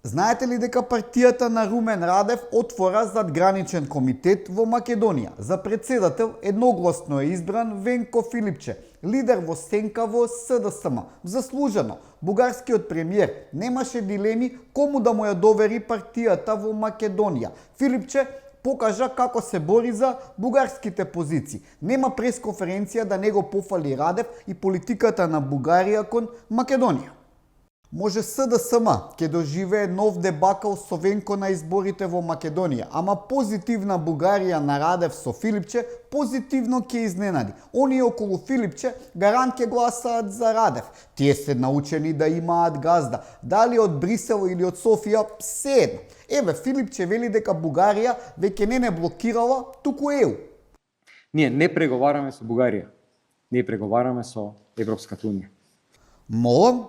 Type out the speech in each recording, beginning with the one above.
Знаете ли дека партијата на Румен Радев отвора задграничен комитет во Македонија? За председател едногласно е избран Венко Филипче, лидер во сенка во СДСМ. Заслужено, бугарскиот премиер немаше дилеми кому да му ја довери партијата во Македонија. Филипче покажа како се бори за бугарските позиции. Нема пресконференција да не го пофали Радев и политиката на Бугарија кон Македонија. Може СДСМ ќе доживее нов дебакал со Венко на изборите во Македонија, ама позитивна Бугарија на Радев со Филипче позитивно ќе изненади. Оние околу Филипче гарант ќе гласаат за Радев. Тие се научени да имаат газда, дали од Брисел или од Софија, седно. Еве, Филипче вели дека Бугарија веќе не блокирала, туку ЕУ. Ние не преговараме со Бугарија. Ние преговараме со Европската унија. Молам?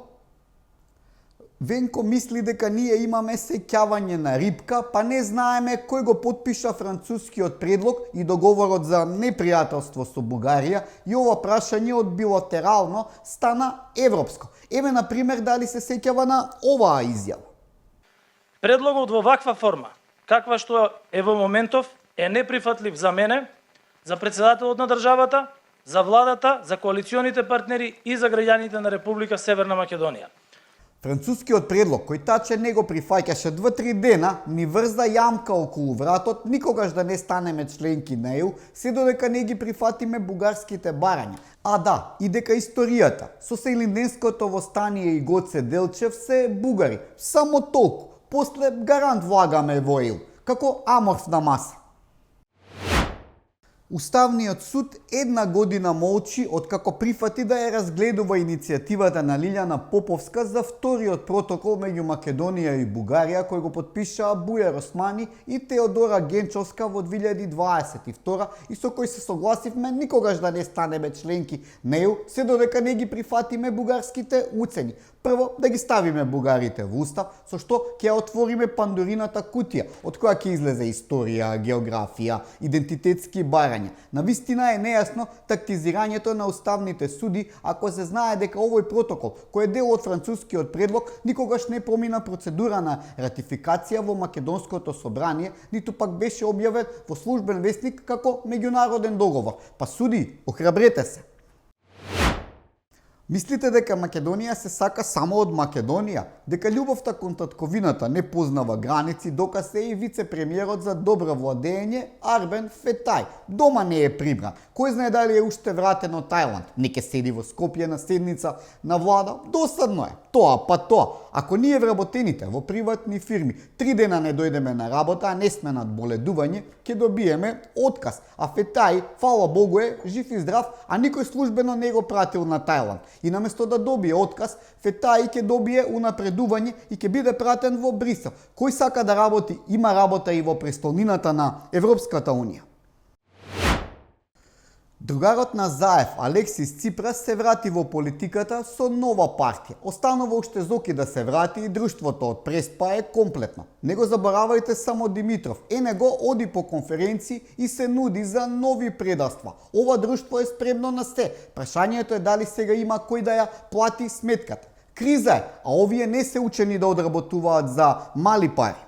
Венко мисли дека ние имаме сеќавање на рипка, па не знаеме кој го потпиша францускиот предлог и договорот за непријателство со Бугарија и ова прашање од билатерално стана европско. Еве, на пример, дали се сеќава на оваа изјава. Предлогот во ваква форма, каква што е во моментов, е неприфатлив за мене, за председателот на државата, за владата, за коалиционите партнери и за граѓаните на Република Северна Македонија. Францускиот предлог, кој таче не го прифаќаше 2-3 дена, ни врза јамка околу вратот, никогаш да не станеме членки на ЕУ, се додека не ги прифатиме бугарските барања. А да, и дека историјата со Селинденското востание и Гоце Делчев се бугари. Само толку. После гарант влагаме во ЕУ, како аморфна маса. Уставниот суд една година молчи откако прифати да ја разгледува иницијативата на Лилјана Поповска за вториот протокол меѓу Македонија и Бугарија кој го потпишаа Бујар Османи и Теодора Генчовска во 2022 и со кој се согласивме никогаш да не станеме членки на ЕУ, се додека не ги прифатиме бугарските уцени. Прво, да ги ставиме бугарите во устав, со што ќе отвориме пандорината кутија, од која ќе излезе историја, географија, идентитетски барања. Навистина е нејасно тактизирањето на уставните суди ако се знае дека овој протокол, кој е дел од францускиот предлог, никогаш не промина процедура на ратификација во Македонското собрание, ниту пак беше објавен во службен весник како меѓународен договор. Па суди, охрабрете се! Мислите дека Македонија се сака само од Македонија? Дека љубовта кон татковината не познава граници, доказ е и вице-премиерот за добро владење Арбен Фетај. Дома не е прибран. Кој знае дали е уште вратен од Тајланд? Не ке седи во Скопје на седница на влада? Досадно е. Тоа па тоа. Ако ние вработените во приватни фирми 3 дена не дојдеме на работа, а не сме над боледување, ќе добиеме отказ. А Фетај, фала Богу, е жив и здрав, а никој службено не го пратил на Тајланд. И наместо да добие отказ, Фетај ќе добие унапредување и ќе биде пратен во Брисел. Кој сака да работи, има работа и во престолнината на Европската унија. Другарот на Заев, Алексис Ципрас, се врати во политиката со нова партија. Останува уште Зоки да се врати и друштвото од Преспа е комплетно. Не го заборавајте само Димитров. Него оди по конференции и се нуди за нови предавства. Ова друштво е спремно на се. Прашањето е дали сега има кој да ја плати сметката. Криза е, а овие не се учени да одработуваат за мали пари.